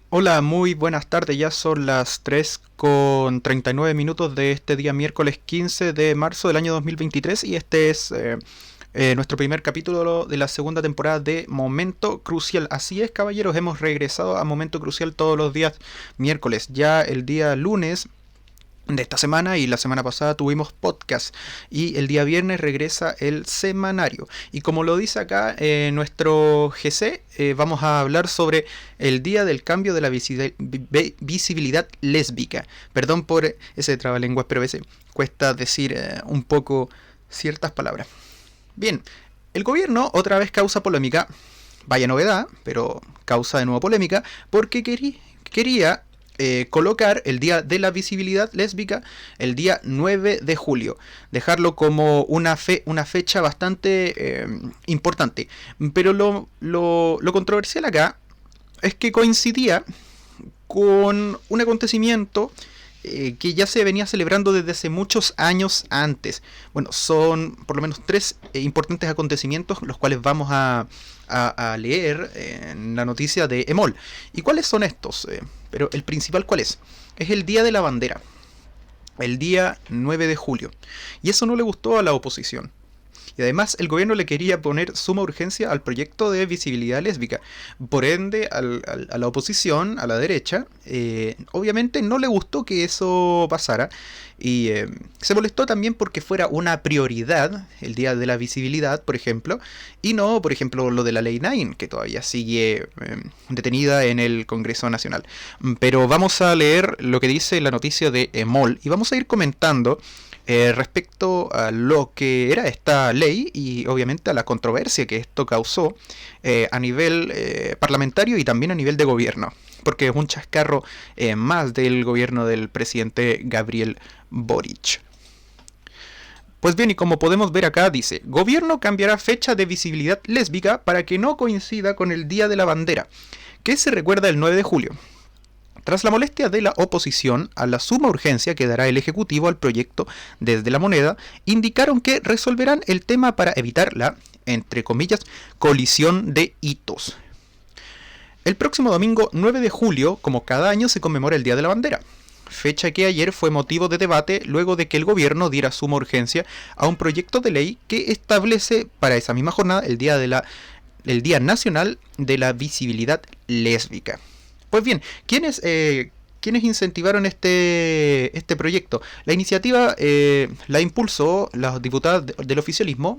Hola, muy buenas tardes. Ya son las 3:39 de este día miércoles 15 de marzo del año 2023 y este es nuestro primer capítulo de la segunda temporada de Momento Crucial. Así es, caballeros, hemos regresado a Momento Crucial todos los días miércoles. Ya el día lunes de esta semana y la semana pasada tuvimos podcast y el día viernes regresa el semanario y como lo dice acá nuestro GC, vamos a hablar sobre el día del cambio de la visibilidad lésbica. Perdón por ese trabalenguas, pero a veces cuesta decir un poco ciertas palabras. Bien, el gobierno otra vez causa polémica, vaya novedad, pero causa de nuevo polémica porque quería colocar el Día de la Visibilidad Lésbica el día 9 de julio. Dejarlo como una fecha bastante importante. Pero lo controversial acá es que coincidía con un acontecimiento que ya se venía celebrando desde hace muchos años antes. Bueno, son por lo menos tres importantes acontecimientos, los cuales vamos a leer en la noticia de EMOL. ¿Y cuáles son estos? Pero el principal, ¿cuál es? Es el Día de la Bandera, el día 9 de julio. Y eso no le gustó a la oposición. Y además el gobierno le quería poner suma urgencia al proyecto de visibilidad lésbica. Por ende, a la oposición, a la derecha, obviamente no le gustó que eso pasara. Y se molestó también porque fuera una prioridad el día de la visibilidad, por ejemplo, y no, por ejemplo, lo de la ley 9, que todavía sigue detenida en el Congreso Nacional. Pero vamos a leer lo que dice la noticia de EMOL y vamos a ir comentando respecto a lo que era esta ley y obviamente a la controversia que esto causó a nivel parlamentario y también a nivel de gobierno, porque es un chascarro más del gobierno del presidente Gabriel Boric. Pues bien, y como podemos ver acá, dice, gobierno cambiará fecha de visibilidad lésbica para que no coincida con el Día de la Bandera, que se recuerda el 9 de julio. Tras la molestia de la oposición a la suma urgencia que dará el Ejecutivo al proyecto desde la moneda, indicaron que resolverán el tema para evitar la, entre comillas, colisión de hitos. El próximo domingo 9 de julio, como cada año, se conmemora el Día de la Bandera, fecha que ayer fue motivo de debate luego de que el gobierno diera suma urgencia a un proyecto de ley que establece para esa misma jornada el Día Nacional de la Visibilidad Lésbica. Pues bien, ¿quiénes incentivaron este proyecto? La iniciativa la impulsó las diputadas del oficialismo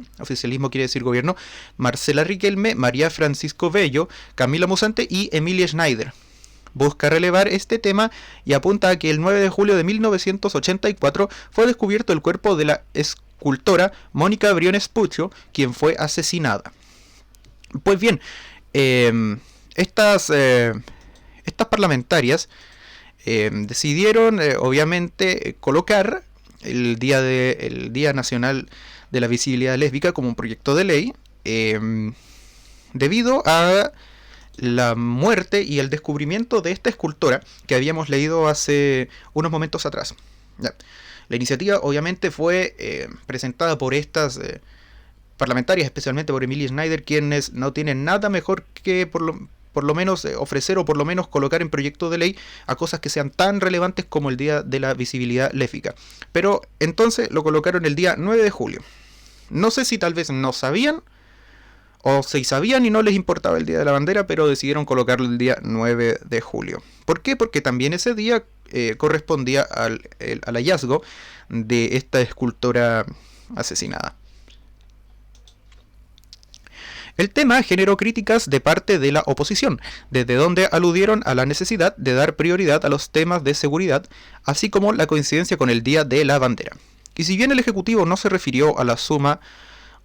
quiere decir gobierno, Marcela Riquelme, María Francisco Bello, Camila Musante y Emilia Schneider. Busca relevar este tema y apunta a que el 9 de julio de 1984 fue descubierto el cuerpo de la escultora Mónica Briones Puccio, quien fue asesinada. Pues bien, estas parlamentarias decidieron obviamente colocar el Día Nacional de la Visibilidad Lésbica como un proyecto de ley debido a la muerte y el descubrimiento de esta escultora que habíamos leído hace unos momentos atrás. Ya. La iniciativa obviamente fue presentada por estas parlamentarias, especialmente por Emilia Schneider, quienes no tienen nada mejor que por lo menos ofrecer o por lo menos colocar en proyecto de ley a cosas que sean tan relevantes como el Día de la Visibilidad Lésbica. Pero entonces lo colocaron el día 9 de julio. No sé si tal vez no sabían o si sabían y no les importaba el Día de la Bandera, pero decidieron colocarlo el día 9 de julio. ¿Por qué? Porque también ese día correspondía al hallazgo de esta escultora asesinada. El tema generó críticas de parte de la oposición, desde donde aludieron a la necesidad de dar prioridad a los temas de seguridad, así como la coincidencia con el Día de la Bandera. Y si bien el Ejecutivo no se refirió a la suma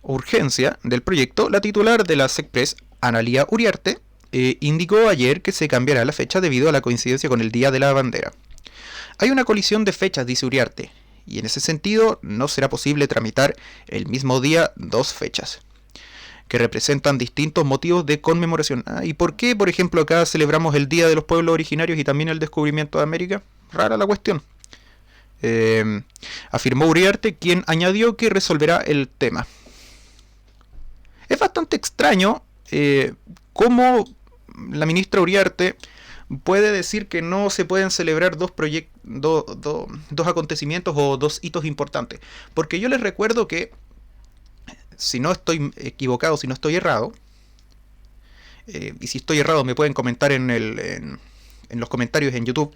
urgencia del proyecto, la titular de la SECPRES, Analía Uriarte, indicó ayer que se cambiará la fecha debido a la coincidencia con el Día de la Bandera. Hay una colisión de fechas, dice Uriarte, y en ese sentido no será posible tramitar el mismo día dos fechas que representan distintos motivos de conmemoración. ¿Y por qué, por ejemplo, acá celebramos el Día de los Pueblos Originarios y también el descubrimiento de América? Rara la cuestión. Afirmó Uriarte, quien añadió que resolverá el tema. Es bastante extraño cómo la ministra Uriarte puede decir que no se pueden celebrar dos acontecimientos o dos hitos importantes. Porque yo les recuerdo que, si no estoy equivocado, si no estoy errado, y si estoy errado me pueden comentar en los comentarios en YouTube,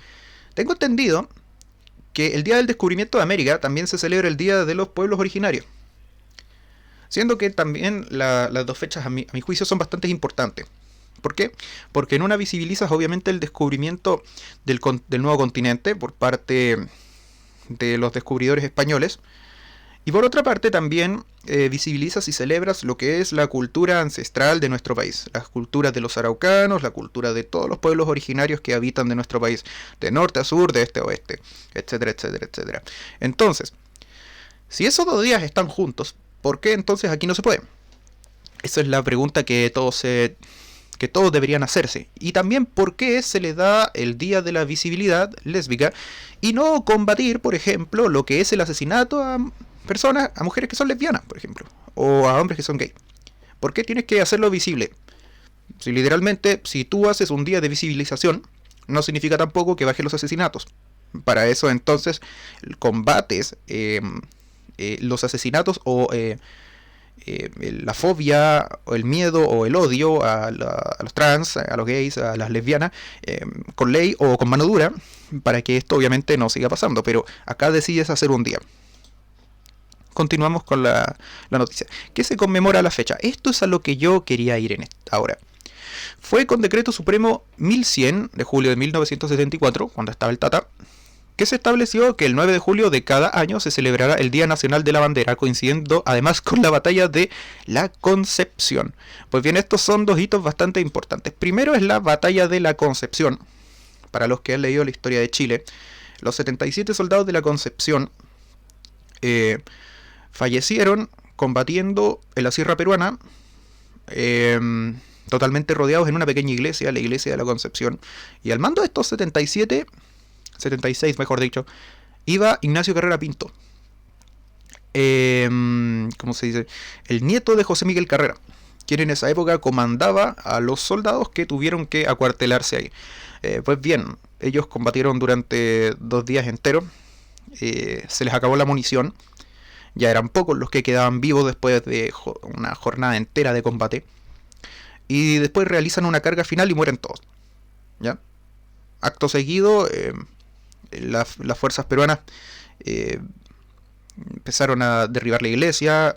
tengo entendido que el día del descubrimiento de América también se celebra el día de los pueblos originarios. Siendo que también las dos fechas a mi juicio son bastante importantes. ¿Por qué? Porque en una visibilizas obviamente el descubrimiento del nuevo continente por parte de los descubridores españoles. Y por otra parte también visibilizas y celebras lo que es la cultura ancestral de nuestro país. Las culturas de los araucanos, la cultura de todos los pueblos originarios que habitan de nuestro país. De norte a sur, de este a oeste, etcétera, etcétera, etcétera. Entonces, si esos dos días están juntos, ¿por qué entonces aquí no se puede? Esa es la pregunta que todos deberían hacerse. Y también por qué se le da el día de la visibilidad lésbica y no combatir, por ejemplo, lo que es el asesinato a personas, a mujeres que son lesbianas, por ejemplo, o a hombres que son gay. ¿Por qué tienes que hacerlo visible? Si literalmente, si tú haces un día de visibilización, no significa tampoco que bajen los asesinatos. Para eso entonces combates los asesinatos o la fobia, o el miedo o el odio a los trans, a los gays, a las lesbianas, con ley o con mano dura, para que esto obviamente no siga pasando. Pero acá decides hacer un día. Continuamos con la noticia. ¿Qué se conmemora la fecha? Esto es a lo que yo quería ir ahora. Fue con decreto supremo 1100 de julio de 1974, cuando estaba el Tata, que se estableció que el 9 de julio de cada año se celebrará el Día Nacional de la Bandera, coincidiendo además con la Batalla de la Concepción. Pues bien, estos son dos hitos bastante importantes. Primero es la Batalla de la Concepción. Para los que han leído la historia de Chile, los 77 soldados de la Concepción fallecieron combatiendo en la Sierra Peruana, totalmente rodeados en una pequeña iglesia, la iglesia de la Concepción. Y al mando de estos 76 mejor dicho, iba Ignacio Carrera Pinto. ¿Cómo se dice? El nieto de José Miguel Carrera, quien en esa época comandaba a los soldados que tuvieron que acuartelarse ahí. Pues bien, ellos combatieron durante 2 días enteros. Se les acabó la munición. Ya eran pocos los que quedaban vivos después de una jornada entera de combate. Y después realizan una carga final y mueren todos. ¿Ya? Acto seguido, las fuerzas peruanas empezaron a derribar la iglesia,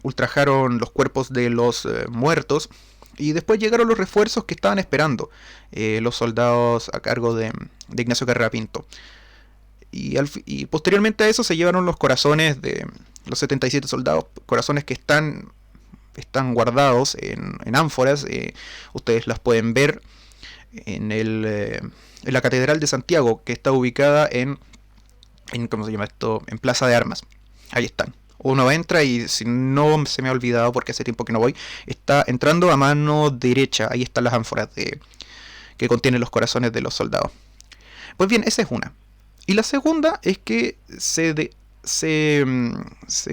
ultrajaron los cuerpos de los muertos. Y después llegaron los refuerzos que estaban esperando los soldados a cargo de Ignacio Carrera Pinto. Y posteriormente a eso se llevaron los corazones de los 77 soldados, corazones que están guardados en ánforas. Ustedes las pueden ver en la Catedral de Santiago, que está ubicada en ¿cómo se llama esto? En Plaza de Armas. Ahí están. Uno entra y, si no se me ha olvidado porque hace tiempo que no voy, está entrando a mano derecha. Ahí están las ánforas que contienen los corazones de los soldados. Pues bien, esa es una. Y la segunda es que se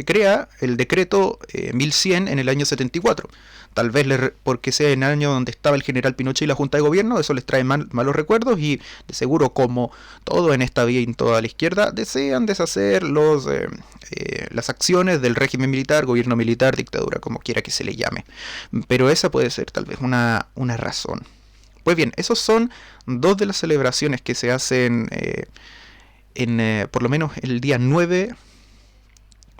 crea el decreto 1100 en el año 74. Tal vez porque sea en el año donde estaba el general Pinochet y la Junta de Gobierno, eso les trae malos recuerdos, y de seguro, como todo en esta vida y en toda la izquierda, desean deshacer las acciones del régimen militar, gobierno militar, dictadura, como quiera que se le llame. Pero esa puede ser tal vez una razón. Pues bien, esos son dos de las celebraciones que se hacen por lo menos el día 9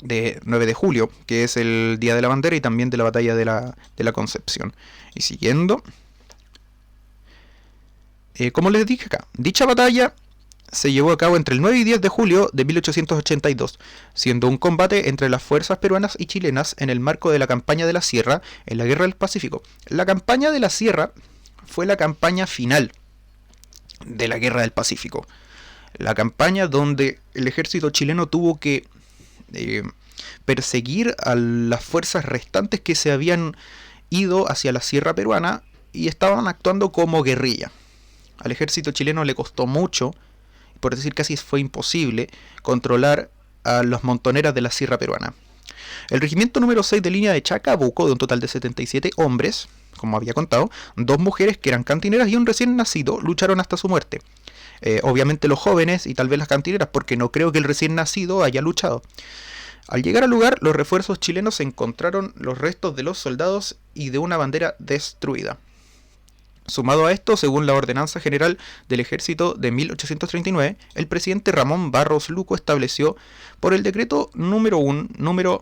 de julio, que es el Día de la Bandera y también de la Batalla de la Concepción. Y siguiendo, como les dije acá, dicha batalla se llevó a cabo entre el 9 y 10 de julio de 1882, siendo un combate entre las fuerzas peruanas y chilenas en el marco de la campaña de la Sierra en la Guerra del Pacífico. La campaña de la Sierra fue la campaña final de la Guerra del Pacífico. La campaña donde el ejército chileno tuvo que perseguir a las fuerzas restantes que se habían ido hacia la sierra peruana y estaban actuando como guerrilla. Al ejército chileno le costó mucho, por decir casi fue imposible, controlar a las montoneras de la sierra peruana. El regimiento número 6 de línea de Chacabuco, de un total de 77 hombres, como había contado, 2 mujeres que eran cantineras y un recién nacido, lucharon hasta su muerte. Obviamente los jóvenes y tal vez las cantineras, porque no creo que el recién nacido haya luchado. Al llegar al lugar, los refuerzos chilenos encontraron los restos de los soldados y de una bandera destruida. Sumado a esto, según la Ordenanza General del Ejército de 1839, el presidente Ramón Barros Luco estableció por el decreto número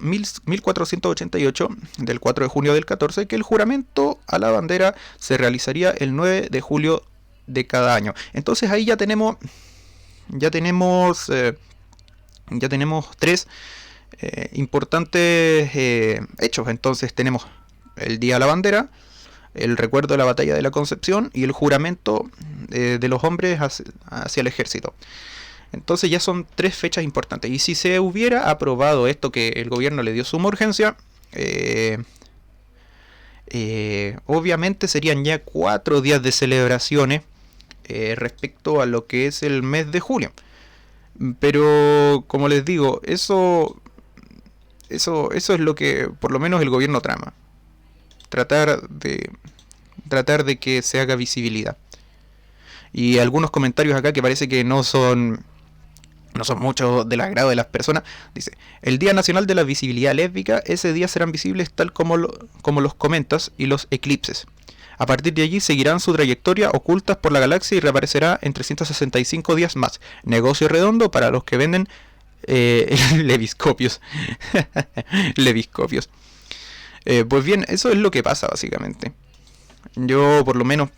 1488 del 4 de junio del 14 que el juramento a la bandera se realizaría el 9 de julio de cada año. Entonces ahí ya tenemos 3 importantes hechos. Entonces tenemos el Día de la Bandera, el recuerdo de la batalla de la Concepción y el juramento de los hombres hacia el ejército. Entonces ya son 3 fechas importantes. Y si se hubiera aprobado esto que el gobierno le dio suma urgencia, obviamente serían ya 4 días de celebraciones respecto a lo que es el mes de julio. Pero como les digo, eso es lo que por lo menos el gobierno trama. Tratar de que se haga visibilidad. Y algunos comentarios acá que parece que no son mucho del agrado de las personas. Dice: el Día Nacional de la Visibilidad Lésbica, ese día serán visibles tal como los cometas y los eclipses. A partir de allí seguirán su trayectoria ocultas por la galaxia y reaparecerá en 365 días más. Negocio redondo para los que venden leviscopios. Leviscopios. Pues bien, eso es lo que pasa básicamente. Yo por lo menos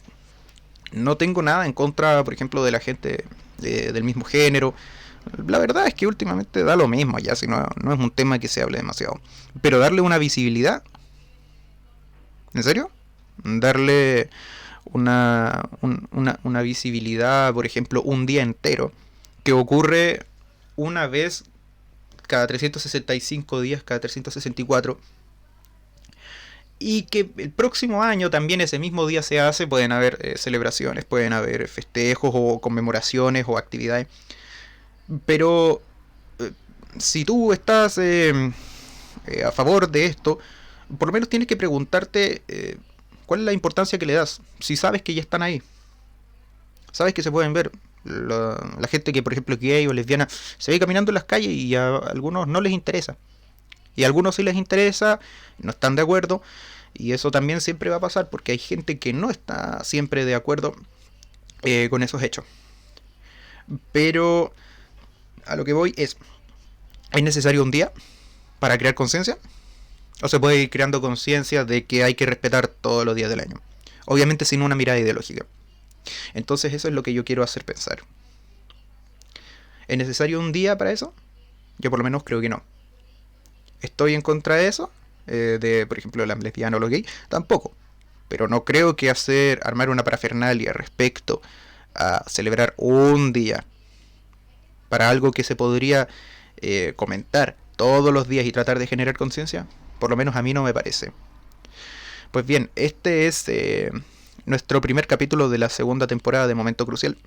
no tengo nada en contra, por ejemplo, de la gente del mismo género. La verdad es que últimamente da lo mismo ya, si no es un tema que se hable demasiado. Pero darle una visibilidad, ¿en serio? Darle una visibilidad, por ejemplo, un día entero, que ocurre una vez cada 365 días, cada 364, y que el próximo año también ese mismo día se hace. Pueden haber celebraciones, pueden haber festejos o conmemoraciones o actividades, pero si tú estás a favor de esto, por lo menos tienes que preguntarte cuál es la importancia que le das. Si sabes que ya están ahí, sabes que se pueden ver. La gente que por ejemplo es gay o lesbiana se ve caminando en las calles y a algunos no les interesa. Y a algunos sí les interesa, no están de acuerdo. Y eso también siempre va a pasar porque hay gente que no está siempre de acuerdo con esos hechos. Pero a lo que voy es: ¿es necesario un día para crear conciencia? ¿O se puede ir creando conciencia de que hay que respetar todos los días del año? Obviamente sin una mirada ideológica. Entonces eso es lo que yo quiero hacer pensar. ¿Es necesario un día para eso? Yo por lo menos creo que no. ¿Estoy en contra de eso? De, por ejemplo, la lesbiana o lo gay. Tampoco. Pero no creo que armar una parafernalia respecto a celebrar un día para algo que se podría comentar todos los días y tratar de generar conciencia, por lo menos a mí no me parece. Pues bien, este es nuestro primer capítulo de la segunda temporada de Momento Crucial.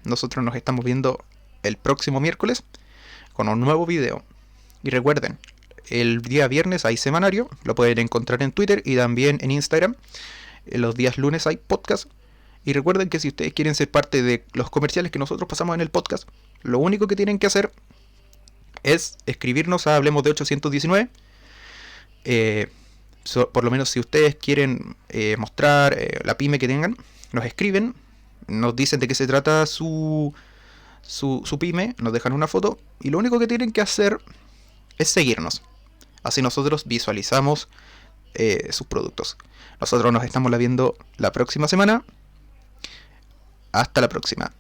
Nosotros nos estamos viendo el próximo miércoles con un nuevo video. Y recuerden, el día viernes hay semanario, lo pueden encontrar en Twitter y también en Instagram. Los días lunes hay podcast. Y recuerden que si ustedes quieren ser parte de los comerciales que nosotros pasamos en el podcast, lo único que tienen que hacer es escribirnos a Hablemos de 819. Por lo menos si ustedes quieren mostrar la pyme que tengan, nos escriben, nos dicen de qué se trata su pyme, nos dejan una foto y lo único que tienen que hacer es seguirnos. Así nosotros visualizamos sus productos. Nosotros nos estamos viendo la próxima semana. Hasta la próxima.